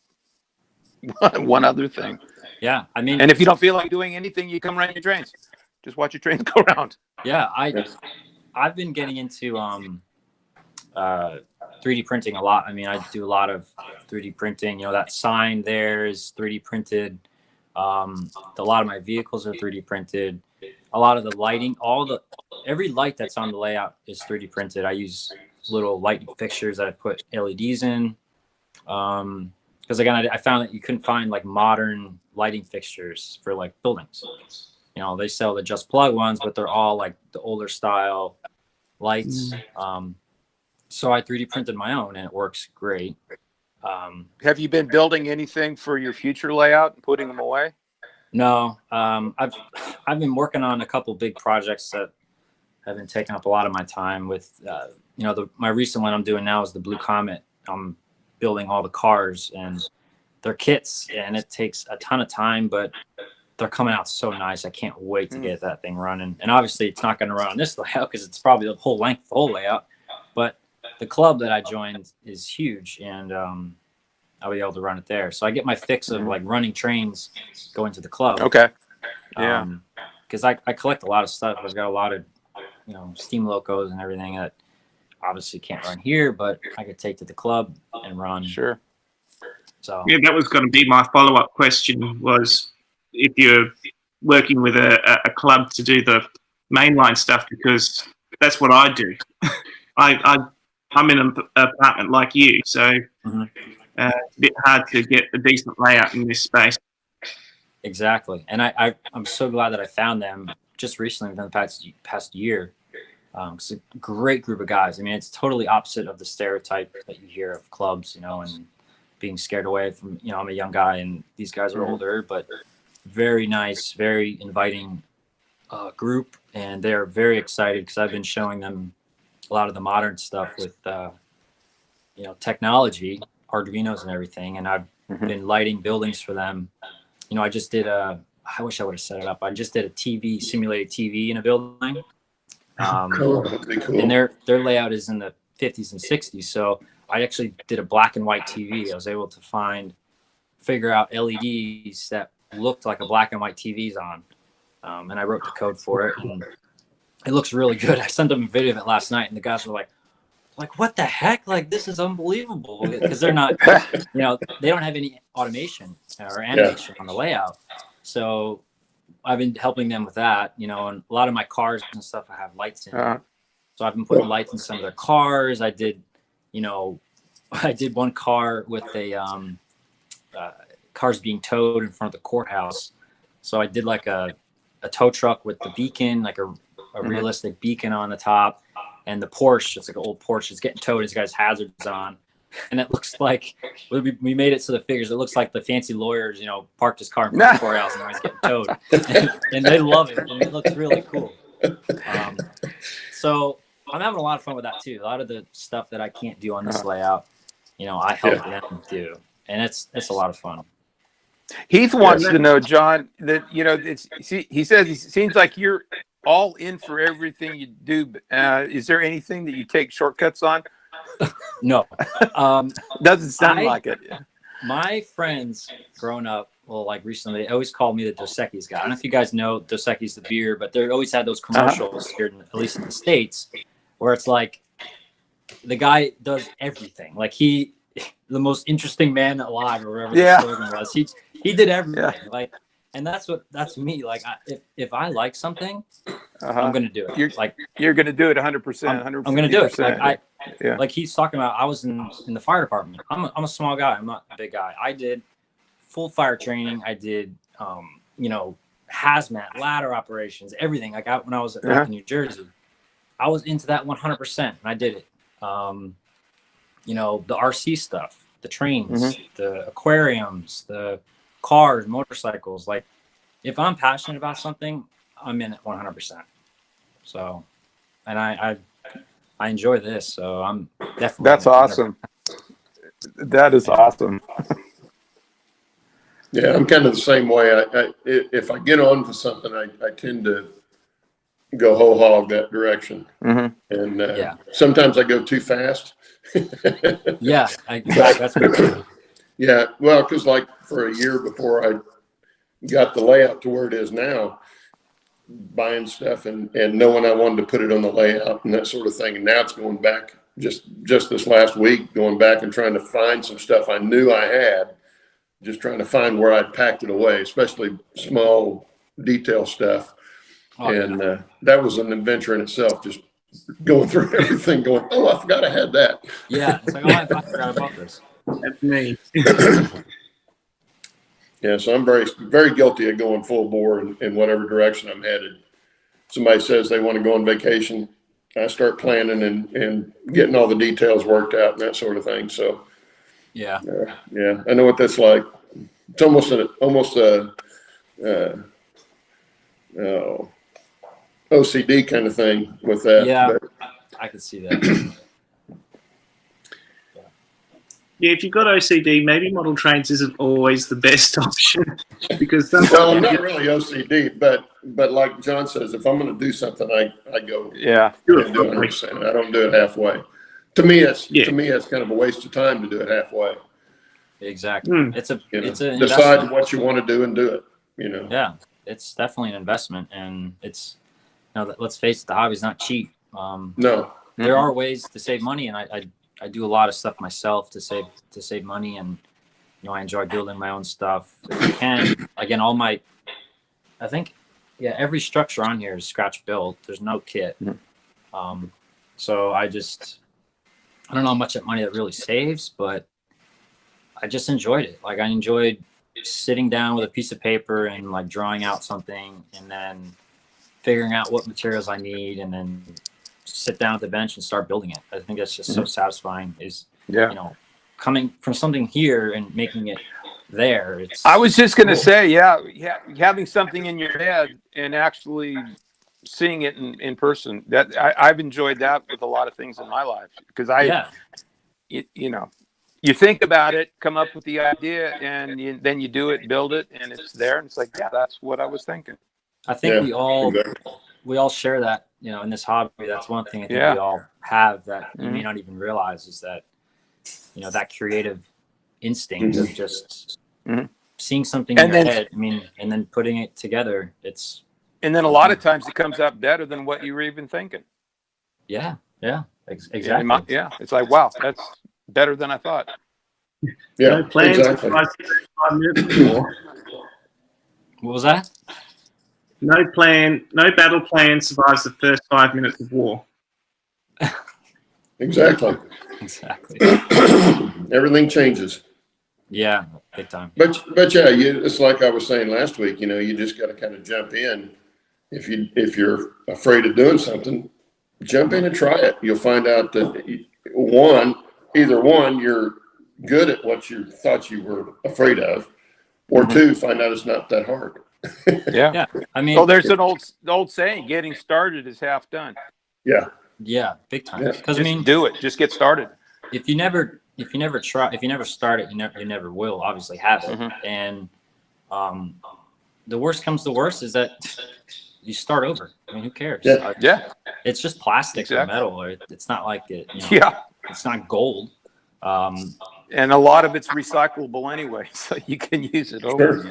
one other thing.
Yeah, I mean,
and if you don't feel like doing anything, you come run your trains. Just watch your trains go around.
Yeah, I've been getting into 3D printing a lot. I mean, I do a lot of 3D printing. That sign there is 3D printed. A lot of my vehicles are 3D printed. A lot of the lighting, every light that's on the layout is 3D printed. I use little light fixtures that I put LEDs in. Because again, I found that you couldn't find like modern lighting fixtures for like buildings. you know, they sell the just plug ones, but they're all like the older style lights. So I 3D printed my own, and it works great.
Have you been building anything for your future layout and putting them away?
No, I've been working on a couple big projects that have been taking up a lot of my time. With you know, my recent one I'm doing now is the Blue Comet. I'm building all the cars and their kits, and it takes a ton of time, but they're coming out so nice. I can't wait to get that thing running. And obviously, it's not going to run on this layout because it's probably the whole length of the whole layout. But the club that I joined is huge, and I'll be able to run it there. So I get my fix of like running trains going to the club.
Okay. Yeah.
Because I collect a lot of stuff. I've got a lot of, you know, steam locos and everything that obviously can't run here, but I could take to the club and run.
Sure.
So
Yeah, that was going to be my follow-up question, was if you're working with a club to do the mainline stuff, because that's what I do. I'm in an apartment like you, so it's a bit hard to get a decent layout in this space.
exactly. And I'm so glad that I found them just recently within the past year. It's a great group of guys. I mean, it's totally opposite of the stereotype that you hear of clubs, you know, and being scared away from, you know, I'm a young guy and these guys are older, but very nice, very inviting group. And they're very excited because I've been showing them a lot of the modern stuff with, you know, technology, Arduinos and everything. And I've been lighting buildings for them. You know, I just did I wish I would have set it up. I just did a simulated TV in a building.
Cool. That'd be cool.
And their layout is in the 50s and 60s. So I actually did a black and white TV. I was able to figure out LEDs that looked like a black and white TV's on. And I wrote the code for it. And it looks really good. I sent them a video of it last night, and the guys were like, what the heck? Like, this is unbelievable. Because they're not, you know, they don't have any automation or animation on the layout. So I've been helping them with that, you know, and a lot of my cars and stuff, I have lights in. So I've been putting lights in some of their cars. I did, you know, one car with cars being towed in front of the courthouse. So I did like a tow truck with the beacon, like a realistic beacon on the top, and the Porsche, it's like an old Porsche, it's getting towed. It's got its hazards on. And it looks like, we made it to the figures. It looks like the fancy lawyers, you know, parked his car in front of the courthouse and he's getting towed. And they love it. And it looks really cool. So I'm having a lot of fun with that too. A lot of the stuff that I can't do on this layout, you know, I help them do. And it's a lot of fun.
Heath wants to know, John, that, you know, he says it seems like you're all in for everything you do. Is there anything that you take shortcuts on?
No.
Doesn't sound like it.
My friends growing up, well, like recently, they always called me the Dos Equis guy. I don't know if you guys know Dos Equis, the beer, but they always had those commercials here, at least in the States, where it's like the guy does everything. Like the most interesting man alive, or whatever the slogan was. He did everything. Like, and that's me. Like, if I like something, I'm gonna do it.
You're gonna do it 100%.
I'm gonna do it. Like like he's talking about. I was in the fire department. I'm a small guy. I'm not a big guy. I did full fire training. I did you know, hazmat, ladder operations, everything. Like when I was back in New Jersey, I was into that 100%, and I did it. You know, the RC stuff, the trains, the aquariums, the cars, motorcycles. Like, if I'm passionate about something, I'm in it 100%. So, and I enjoy this. So I'm definitely.
That's awesome. That is awesome.
Yeah, I'm kind of the same way. If I get on to something, I tend to go whole hog that direction. And sometimes I go too fast.
That's good.
Yeah, well, because like for a year before I got the layout to where it is now, buying stuff and knowing I wanted to put it on the layout and that sort of thing. And now it's going back just this last week, going back and trying to find some stuff I knew I had, just trying to find where I'd packed it away, especially small detail stuff. That was an adventure in itself, just going through everything, going, oh, I forgot I had that.
Yeah, it's like, oh, I forgot about this.
That's me.
Yeah, so I'm very, very guilty of going full bore in whatever direction I'm headed. Somebody says they want to go on vacation, I start planning and getting all the details worked out and that sort of thing. So,
Yeah.
yeah, I know what that's like. It's almost a OCD kind of thing with that.
Yeah,
But,
I could see that.
Yeah, if you've got OCD, maybe model trains isn't always the best option because
well, I'm
sometimes
not really OCD, but like John says, if I'm going to do something, I go
Yeah.
and do it 100%. I don't do it halfway. To me, it's kind of a waste of time to do it halfway.
Exactly. It's an
Decide
investment.
what you want to do and do it.
Yeah, it's definitely an investment, and it's let's face it, the hobby's not cheap.
No.
There are ways to save money, and I do a lot of stuff myself to save money, and I enjoy building my own stuff. If you can, again, I think every structure on here is scratch built. There's no kit. So I don't know how much money that really saves, but I just enjoyed it. Like I enjoyed sitting down with a piece of paper and like drawing out something and then figuring out what materials I need and then sit down at the bench and start building it. I think that's just so satisfying coming from something here and making it there.
I was just going to say, having something in your head and actually seeing it in person, that I've enjoyed that with a lot of things in my life because you think about it, come up with the idea, and then you do it, build it, and it's there. And it's like, that's what I was thinking.
I think we all share that, in this hobby. That's one thing I think we all have that you may not even realize is that, that creative instinct of just seeing something in your head. I mean, and then putting it together.
And then a lot of times it comes out better than what you were even thinking.
Yeah. Exactly.
It's like, wow, that's better than I thought.
Yeah,
no plans
exactly.
for 5 minutes before.
What was that?
No battle plan survives the first 5 minutes of war.
Exactly. Everything changes.
Yeah, big time.
But it's like I was saying last week. You just got to kind of jump in. If you're afraid of doing something, jump in and try it. You'll find out that either one, you're good at what you thought you were afraid of, or two, find out it's not that hard.
Yeah.
I mean,
there's an old saying: getting started is half done.
Yeah, big time. Because
do it. Just get started.
If you never try, if you never start it, you never will obviously have it. And the worst comes to worst is that you start over. I mean, who cares? It's just plastic or metal, or it's not like it. It's not gold.
And a lot of it's recyclable anyway, so you can use it over.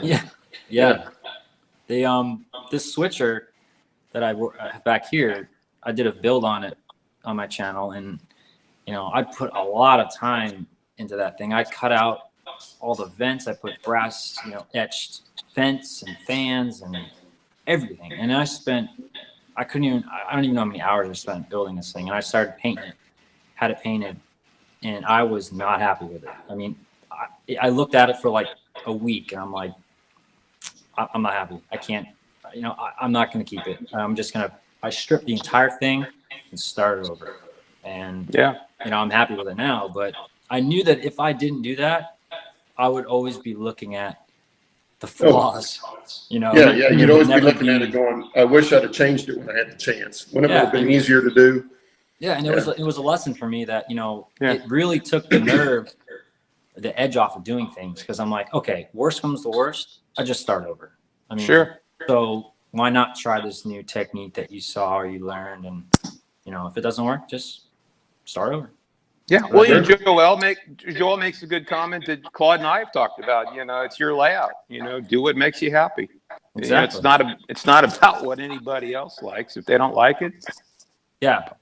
Yeah. This switcher that I have back here, I did a build on it on my channel, and I put a lot of time into that thing. I cut out all the vents. I put brass, etched vents and fans and everything. And I don't even know how many hours I spent building this thing. And I started painting it, had it painted, and I was not happy with it. I mean, I looked at it for like a week, and I'm like, I'm not happy. I can't, I'm not going to keep it. I stripped the entire thing and started over. And, I'm happy with it now. But I knew that if I didn't do that, I would always be looking at the flaws,
You'd always be looking at it going, I wish I'd have changed it when I had the chance. Wouldn't it have been easier to do?
Yeah, and it was a lesson for me that, it really took the edge off of doing things, because I'm like, okay, worst comes to worst, I just start over. I mean, so why not try this new technique that you saw or you learned, and if it doesn't work, just start over.
Yeah, well, Joel makes a good comment that Claude and I have talked about. It's your layout. Do what makes you happy.
Exactly.
It's not about what anybody else likes. If they don't like it,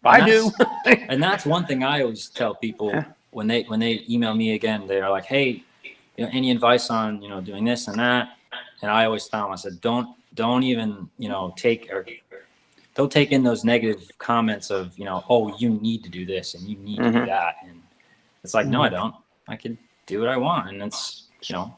I do.
And that's one thing I always tell people when they email me again. They're like, hey, any advice on doing this and that? And I always tell them, I said, don't even don't take in those negative comments of, oh, you need to do this and you need to do that. And it's like, no, I don't. I can do what I want. And it's,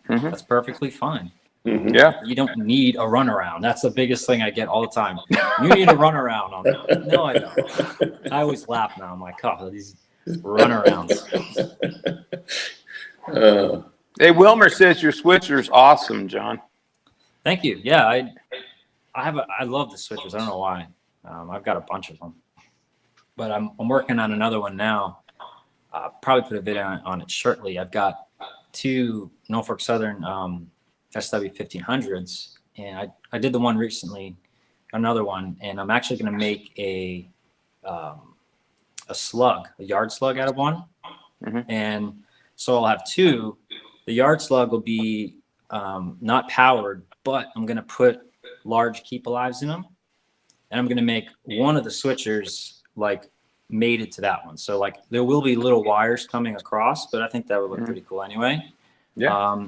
that's perfectly fine.
Yeah.
You don't need a runaround. That's the biggest thing I get all the time. You need a runaround on that. No, I don't. I always laugh now. I'm like, oh, these runarounds.
Hey, Wilmer says your switcher's awesome, John.
Thank you. Yeah, I love the switchers. I don't know why. I've got a bunch of them, but I'm working on another one now. Probably put a video on it shortly. I've got 2 Norfolk Southern SW 1500s, and I did the one recently, another one, and I'm actually going to make a slug, a yard slug out of one. And so I'll have 2. The yard slug will be not powered, but I'm going to put large keep alives in them, and I'm going to make one of the switchers like mated to that one. So like there will be little wires coming across, but I think that would look pretty cool anyway.
Yeah.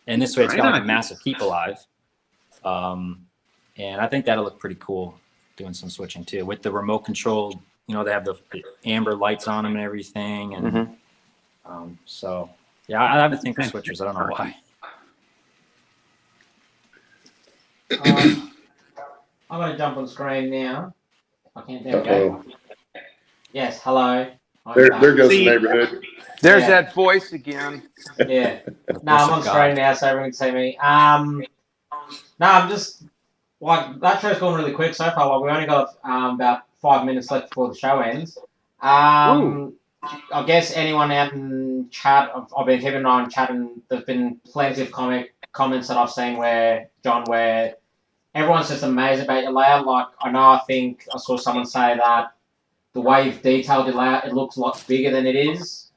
And this way it's got like a massive keep alive. And I think that'll look pretty cool doing some switching too with the remote controlled, they have the amber lights on them and everything. And so yeah, I have a thing for switchers. I don't know why.
I'm going to jump on screen now. I can't. There we go. Yes. Hello.
There goes the neighborhood.
There's that voice again.
Yeah. No, I'm on screen now, so everyone can see me. No, I'm just like that show's going really quick so far. Like, we only got about 5 minutes left before the show ends. I guess anyone out in chat, I've been keeping an eye on chat, and there's been plenty of comments that I've seen where everyone's just amazed about your layout. Like, I think I saw someone say that the way you've detailed your layout, it looks a lot bigger than it is.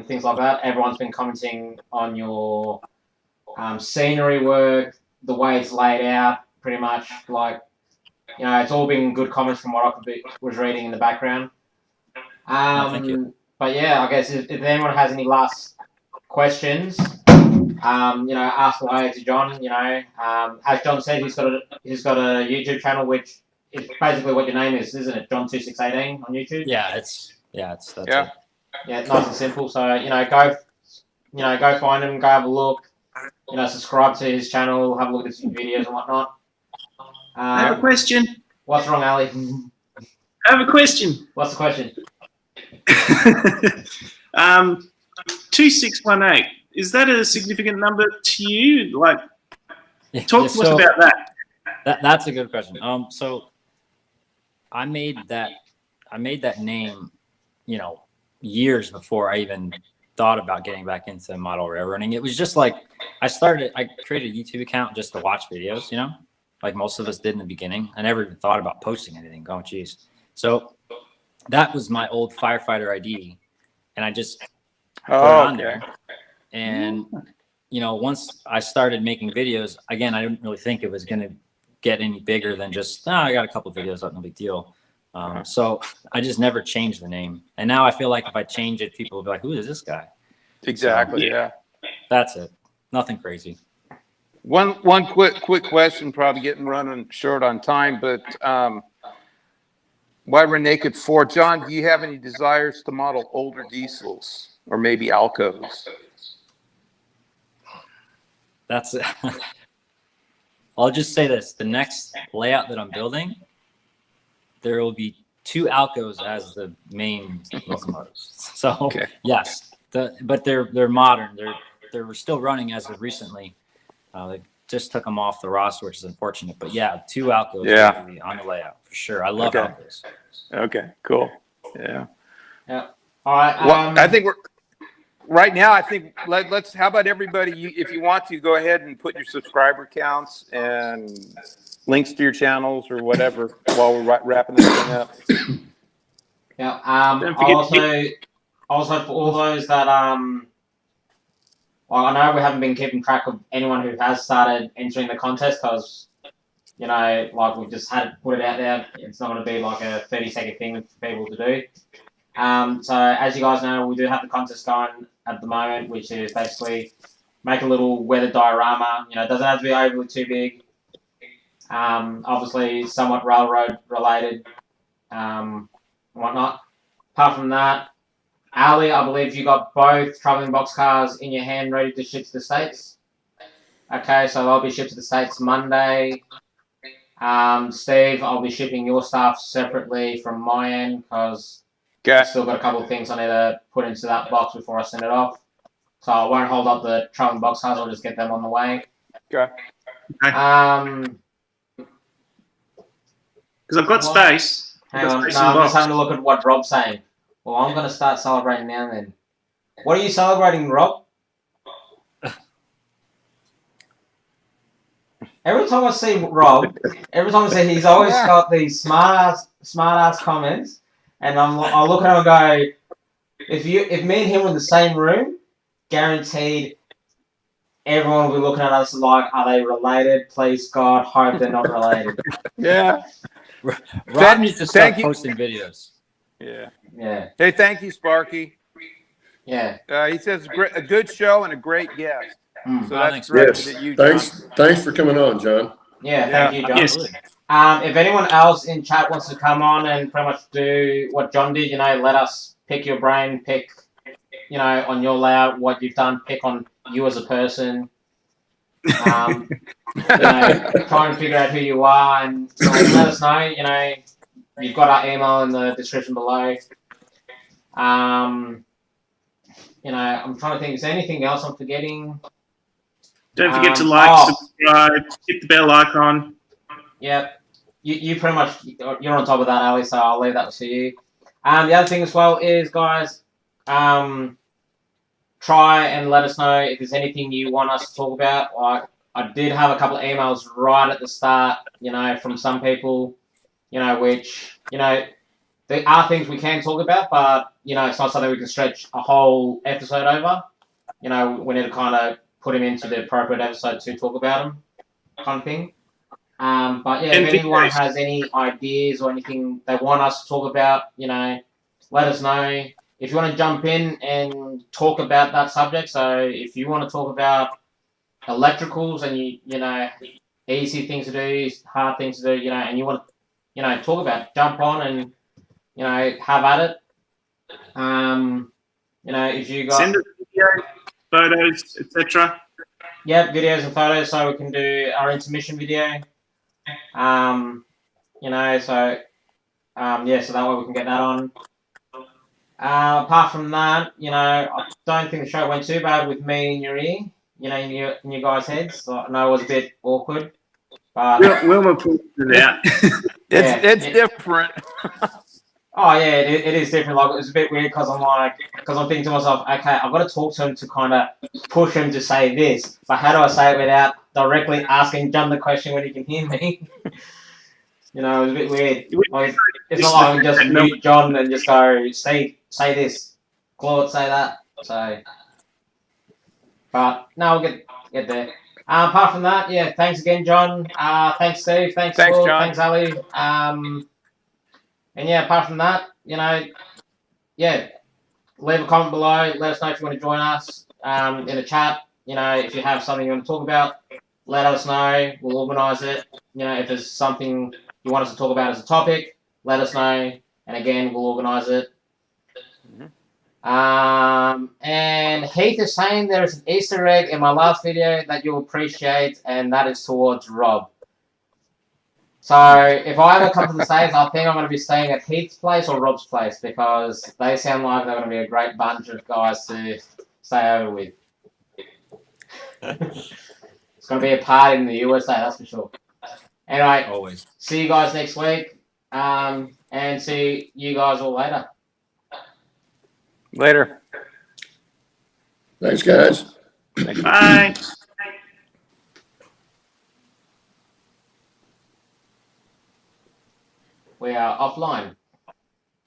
Things like that. Everyone's been commenting on your scenery work, the way it's laid out, pretty much. Like, it's all been good comments from what I was reading in the background.
Thank you.
But yeah, I guess if anyone has any last questions, ask away to John. As John said, he's got a YouTube channel, which is basically what your name is, isn't it? John2618 on YouTube.
That's it.
Yeah, nice and simple. So go find him, go have a look. Subscribe to his channel, have a look at his videos and whatnot.
I have a question.
What's wrong, Ali?
I have a question.
What's the question?
2618. Is that a significant number to you? Like, talk to us about that.
That's a good question. So I made that name, years before I even thought about getting back into model railroading. It was just like I created a YouTube account just to watch videos, like most of us did in the beginning. I never even thought about posting anything. Oh, geez. So that was my old firefighter ID, and I just put it on there. And once I started making videos, again, I didn't really think it was going to get any bigger than just, I got a couple of videos up, no big deal. So I just never changed the name. And now I feel like if I change it, people will be like, who is this guy?
Exactly. So, yeah.
That's it. Nothing crazy.
One quick question, probably running short on time, but why we're naked for John, do you have any desires to model older diesels or maybe Alcos?
That's it. I'll just say this. The next layout that I'm building, there will be 2 Alcos as the main locomotives. So yes, but they're modern. They're still running as of recently. They just took them off the roster, which is unfortunate. But yeah, 2 Alcos will be on the layout for sure. I love Alcos.
Okay, cool. Yeah.
All right.
Well, I think right now, let's. How about everybody? If you want to, go ahead and put your subscriber counts and links to your channels or whatever while we're wrapping this thing up.
Yeah. Also for all those that well, I know we haven't been keeping track of anyone who has started entering the contest because, like we just had put it out there. It's not going to be like a 30-second thing for people to do. So as you guys know, we do have the contest going at the moment, which is basically make a little weather diorama. It doesn't have to be overly too big. Obviously somewhat railroad related, and whatnot. Apart from that, Ali, I believe you got both travelling boxcars in your hand ready to ship to the States. Okay, so I'll be shipped to the States Monday. Steve, I'll be shipping your stuff separately from my end because
Okay.
I've still got a couple of things I need to put into that box before I send it off. So I won't hold up the traveling box cars, I'll just get them on the way.
Okay.
Because I've got space.
Hang on, no, I'm just having a look at what Rob's saying. Well, I'm going to start celebrating now then. What are you celebrating, Rob? Every time I see Rob, he's always got these smart ass comments, and I look at him and go, if me and him were in the same room, guaranteed everyone will be looking at us like, are they related? Please God, hope they're not related.
Yeah.
Rob needs to start posting videos.
Yeah.
Yeah.
Hey, thank you, Sparky.
Yeah.
He says a good show and a great guest. So that's
Yes.
directed at you, John.
Thanks for coming on, John.
Yeah, thank you, John.
Yes.
If anyone else in chat wants to come on and pretty much do what John did, let us pick your brain, pick, on your layout, what you've done, pick on you as a person. Try and figure out who you are and let us know. You've got our email in the description below. I'm trying to think, is there anything else I'm forgetting?
Don't forget to like, subscribe, hit the bell icon.
Yep. You pretty much, you're on top of that, Ali, so I'll leave that to you. The other thing as well is, guys, try and let us know if there's anything you want us to talk about. Like, I did have a couple of emails right at the start, from some people, which, there are things we can talk about, but, it's not something we can stretch a whole episode over. We need to kind of put him into the appropriate episode to talk about him, kind of thing. But yeah, if anyone has any ideas or anything they want us to talk about, let us know. If you want to jump in and talk about that subject, so if you want to talk about electricals and easy things to do, hard things to do, and you want to, talk about it, jump on and, have at it. If you got
send us video, photos, etc.
Yep, videos and photos, so we can do our intermission video. So that way we can get that on. Apart from that, I don't think the show went too bad with me in your ear, in your guys' heads. So I know it was a bit awkward, but
Wilma pulled it out.
It's different.
Oh yeah, it is different. Like, it was a bit weird because I'm thinking to myself, okay, I've got to talk to him to kind of push him to say this, but how do I say it without directly asking John the question when he can hear me? It was a bit weird. Like, it's not like I can just mute John and just go, Steve, say this, Claude, say that. So, but no, we'll get there. Apart from that, yeah, thanks again, John. Thanks, Steve. Thanks, Claude.
John.
Thanks, Ali. And yeah, apart from that, leave a comment below. Let us know if you want to join us in the chat. If you have something you want to talk about, let us know. We'll organise it. If there's something you want us to talk about as a topic, let us know. And again, we'll organise it. And Heath is saying there is an Easter egg in my last video that you'll appreciate, and that is towards Rob. So if I ever come to the States, I think I'm going to be staying at Heath's place or Rob's place because they sound like they're going to be a great bunch of guys to stay over with. It's going to be a party in the USA, that's for sure. Anyway,
Always.
See you guys next week, and see you guys all later.
Later.
Thanks, guys.
Bye.
We are offline.